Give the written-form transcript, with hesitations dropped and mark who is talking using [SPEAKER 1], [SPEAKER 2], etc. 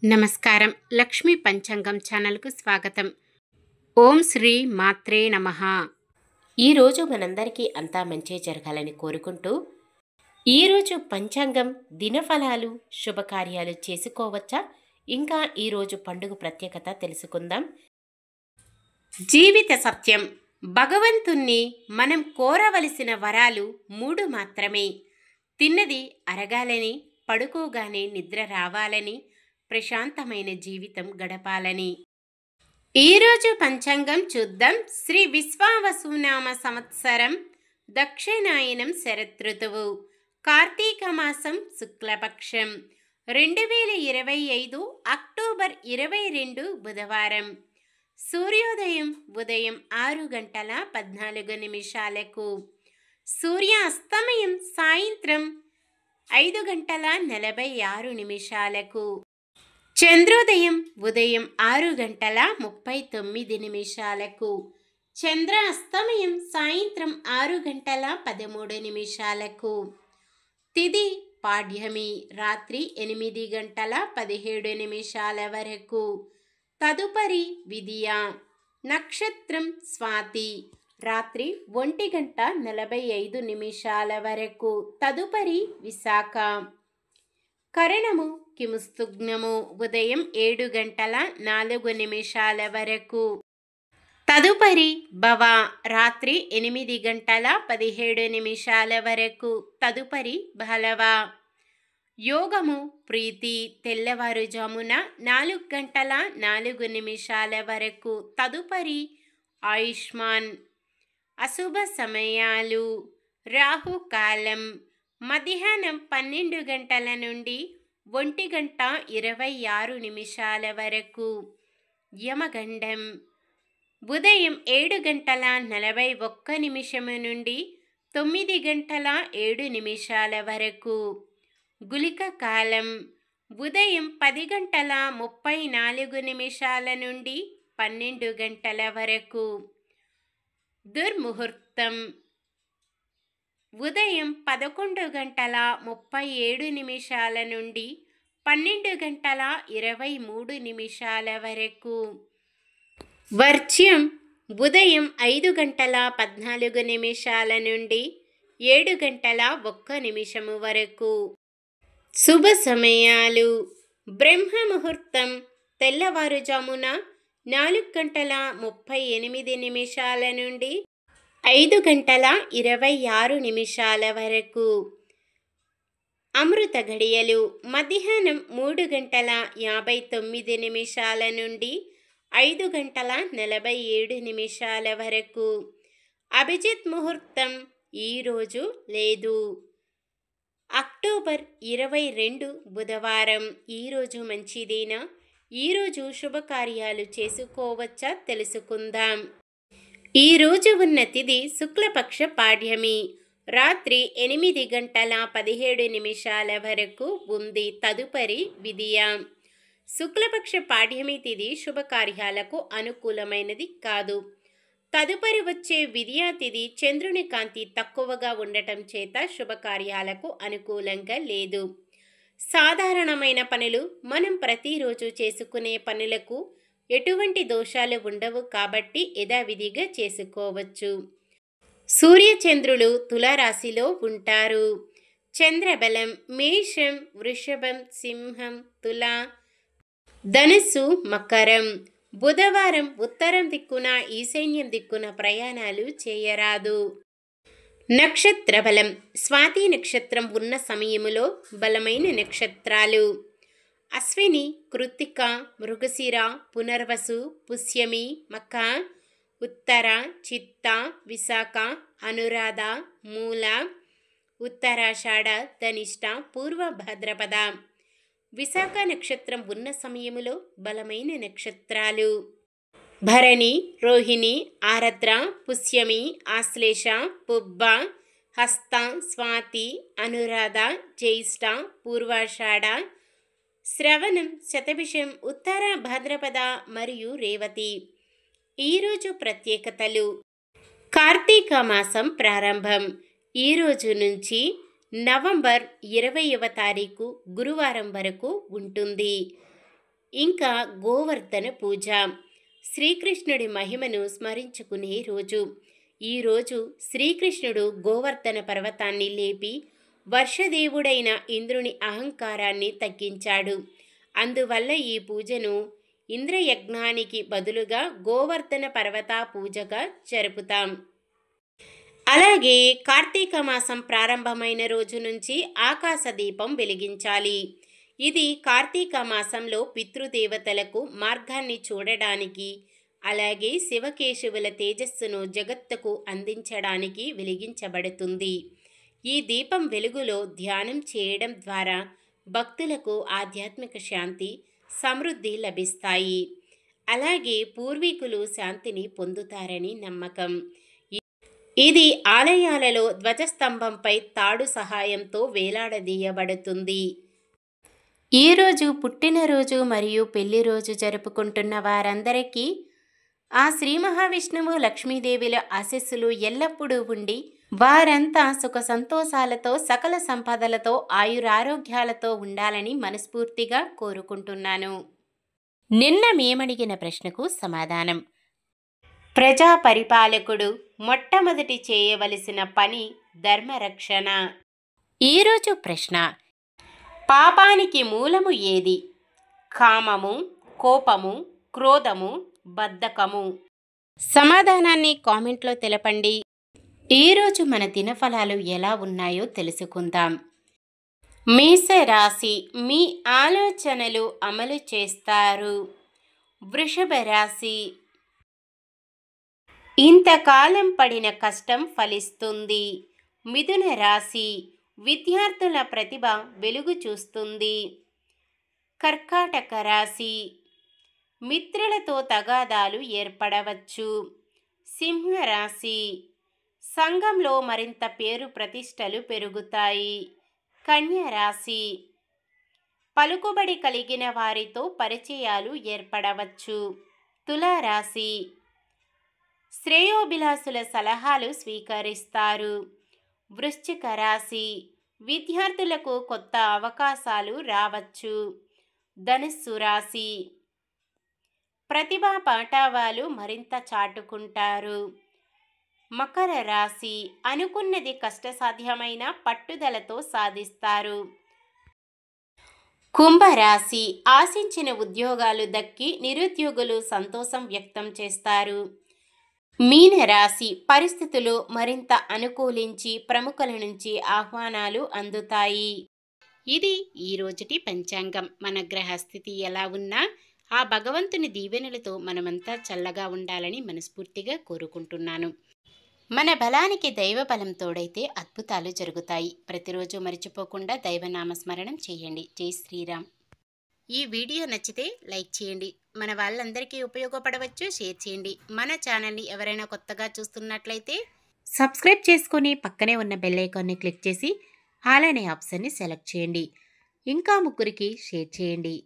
[SPEAKER 1] నమస్కారం. లక్ష్మీ పంచాంగం ఛానల్కు స్వాగతం. ఓం శ్రీ మాత్రే నమః. ఈరోజు మనందరికీ అంతా మంచి జరగాలని కోరుకుంటూ, ఈరోజు పంచాంగం దినఫలాలు శుభకార్యాలు చేసుకోవచ్చా, ఇంకా ఈరోజు పండుగ ప్రత్యేకత తెలుసుకుందాం. జీవిత సత్యం. భగవంతుణ్ణి మనం కోరవలసిన వరాలు 3 మాత్రమే. తిన్నది అరగాలని, పడుకోగానే నిద్ర రావాలని, ప్రశాంతమైన జీవితం గడపాలని. ఈరోజు పంచాంగం చూద్దాం. శ్రీ విశ్వావసునామ సంవత్సరం, దక్షిణాయనం శరదృతువు, కార్తీక మాసం, శుక్లపక్షం, 2025 అక్టోబర్ 22 బుధవారం. సూర్యోదయం ఉదయం 6:14 సూర్యాస్తమయం సాయంత్రం 5:46. చంద్రోదయం ఉదయం 6:39. చంద్రాస్తమయం సాయంత్రం 6:13. తిథి పాడ్యమి, రాత్రి 8:17 వరకు. తదుపరి విదియ. నక్షత్రం స్వాతి, రాత్రి 1:45 వరకు. తదుపరి విశాఖ. కరణము కిముస్తుగ్నము, ఉదయం 7:04 వరకు. తదుపరి భవ, రాత్రి 8:17 వరకు. తదుపరి బహలవ. యోగము ప్రీతి, తెల్లవారుజామున 4:04 వరకు. తదుపరి ఆయుష్మాన్. అశుభ సమయాలు: రాహుకాలం మధ్యాహ్నం 12 గంటల నుండి 1:26 వరకు. యమగండం ఉదయం 7:41 నుండి 9:07 వరకు. గుళిక కాలం ఉదయం 10:34 నుండి 12 గంటల వరకు. దుర్ముహూర్తం ఉదయం 11:37 నుండి 12:23 వరకు. వర్జ్యం ఉదయం 5:14 నుండి 7:01 వరకు. శుభ సమయాలు: బ్రహ్మ ముహూర్తం తెల్లవారుజామున 4:38 నుండి 5:26 వరకు. అమృత ఘడియలు మధ్యాహ్నం 3:59 నుండి 5:47 వరకు. అభిజిత్ ముహూర్తం ఈరోజు లేదు. అక్టోబర్ 22 బుధవారం. ఈరోజు మంచిదేనా? ఈరోజు శుభకార్యాలు చేసుకోవచ్చా తెలుసుకుందాం. ఈరోజు ఉన్న తిథి శుక్లపక్ష పాడ్యమి, రాత్రి 8:17 వరకు ఉంది. తదుపరి విదియ. శుక్లపక్ష పాడ్యమి తిథి శుభకార్యాలకు అనుకూలమైనది కాదు. తదుపరి వచ్చే విదియా తిథి చంద్రుని కాంతి తక్కువగా ఉండటం చేత శుభకార్యాలకు అనుకూలంగా లేదు. సాధారణమైన పనులు, మనం ప్రతిరోజు చేసుకునే పనులకు ఎటువంటి దోషాలు ఉండవు కాబట్టి యథావిధిగా చేసుకోవచ్చు. సూర్యచంద్రులు తులారాశిలో ఉంటారు. చంద్రబలం మేషం, వృషభం, సింహం, తుల, ధనుస్సు, మకరం. బుధవారం ఉత్తరం దిక్కున, ఈశాన్యం దిక్కున ప్రయాణాలు చేయరాదు. నక్షత్ర బలం: స్వాతి నక్షత్రం ఉన్న సమయములో బలమైన నక్షత్రాలు అశ్విని, కృత్తిక, మృగశిర, పునర్వసు, పుష్యమి, మఖ, ఉత్తర, చిత్త, విశాఖ, అనురాధ, మూల, ఉత్తరాషాఢ, ధనిష్ట, పూర్వ భాద్రపద. విశాఖ నక్షత్రం ఉన్న సమయములో బలమైన నక్షత్రాలు భరణి, రోహిణి, ఆరద్ర, పుష్యమి, ఆశ్లేష, పుబ్బ, హస్త, స్వాతి, అనురాధ, జ్యేష్ఠ, పూర్వాషాఢ, శ్రవణం, శతభిషం, ఉత్తర భాద్రపద మరియు రేవతి. ఈరోజు ప్రత్యేకతలు: కార్తీక మాసం ప్రారంభం ఈరోజు నుంచి నవంబర్ 20వ తారీఖు గురువారం వరకు ఉంటుంది. ఇంకా గోవర్ధన పూజ, శ్రీకృష్ణుడి మహిమను స్మరించుకునే రోజు. ఈరోజు శ్రీకృష్ణుడు గోవర్ధన పర్వతాన్ని లేపి వర్షదేవుడైన ఇంద్రుని అహంకారాన్ని తగ్గించాడు. అందువల్ల ఈ పూజను ఇంద్రయజ్ఞానికి బదులుగా గోవర్ధన పర్వత పూజగా జరుపుతాం. అలాగే కార్తీక మాసం ప్రారంభమైన రోజు నుంచి ఆకాశ దీపం వెలిగించాలి. ఇది కార్తీక మాసంలో పితృదేవతలకు మార్గాన్ని చూడడానికి, అలాగే శివకేశవుల తేజస్సును జగత్తుకు అందించడానికి వెలిగించబడుతుంది. ఈ దీపం వెలుగులో ధ్యానం చేయడం ద్వారా భక్తులకు ఆధ్యాత్మిక శాంతి, సమృద్ధి లభిస్తాయి. అలాగే పూర్వీకులు శాంతిని పొందుతారని నమ్మకం. ఇది ఆలయాలలో ధ్వజస్తంభంపై తాడు సహాయంతో వేలాడదీయబడుతుంది. ఈరోజు పుట్టినరోజు మరియు పెళ్లి రోజు జరుపుకుంటున్న వారందరికీ ఆ శ్రీ మహావిష్ణువు లక్ష్మీదేవిల ఆశీస్సులు ఎల్లప్పుడూ ఉండి వారంతా సుఖ సంతోషాలతో సకల సంపదలతో ఆయురారోగ్యాలతో ఉండాలని మనస్ఫూర్తిగా కోరుకుంటున్నాను. నిన్న మేమడిగిన ప్రశ్నకు సమాధానం. ప్రజా పరిపాలకుడు మొట్టమొదటి చేయవలసిన పని ధర్మరక్షణ. ఈరోజు ప్రశ్న: పాపానికి మూలము ఏది? కామము, కోపము, క్రోధము, బద్ధకము? సమాధానాన్ని కామెంట్లో తెలపండి. ఈరోజు మన దినఫలాలు ఎలా ఉన్నాయో తెలుసుకుందాం. మేషరాశి, మీ ఆలోచనలు అమలు చేస్తారు. వృషభ రాశి, ఇంతకాలం పడిన కష్టం ఫలిస్తుంది. మిథున రాశి, విద్యార్థుల ప్రతిభ వెలుగు చూస్తుంది. కర్కాటక రాశి, మిత్రులతో తగాదాలు ఏర్పడవచ్చు. సింహరాశి, సంఘంలో మరింత పేరు ప్రతిష్టలు పెరుగుతాయి. కన్య రాశి, పలుకుబడి కలిగిన వారితో పరిచయాలు ఏర్పడవచ్చు. తులారాశి, శ్రేయోభిలాషుల సలహాలు స్వీకరిస్తారు. వృశ్చిక రాశి, విద్యార్థులకు కొత్త అవకాశాలు రావచ్చు. ధనుస్సు రాశి, ప్రతిభా పాఠవాలు మరింత చాటుకుంటారు. మకర రాశి, అనుకున్నది కష్టసాధ్యమైన పట్టుదలతో సాధిస్తారు. కుంభరాశి, ఆశించిన ఉద్యోగాలు దక్కి నిరుద్యోగులు సంతోషం వ్యక్తం చేస్తారు. మీనరాశి, పరిస్థితులు మరింత అనుకూలించి ప్రముఖుల నుంచి ఆహ్వానాలు అందుతాయి. ఇది ఈ రోజుటి పంచాంగం. మన గ్రహస్థితి ఎలా ఉన్నా ఆ భగవంతుని దీవెనలతో మనమంతా చల్లగా ఉండాలని మనస్ఫూర్తిగా కోరుకుంటున్నాను. మన బలానికి దైవ బలం తోడైతే అద్భుతాలు జరుగుతాయి. ప్రతిరోజు మర్చిపోకుండా దైవనామస్మరణం చేయండి. జై శ్రీరామ్. ఈ వీడియో నచ్చితే లైక్ చేయండి. మన వాళ్ళందరికీ ఉపయోగపడవచ్చు, షేర్ చేయండి. మన ఛానల్ని ఎవరైనా కొత్తగా చూస్తున్నట్లయితే సబ్స్క్రైబ్ చేసుకొని పక్కనే ఉన్న బెల్ ఐకాన్ని క్లిక్ చేసి ఆల్ అనే ఆప్షన్ని సెలెక్ట్ చేయండి. ఇంకా ముగ్గురికి షేర్ చేయండి.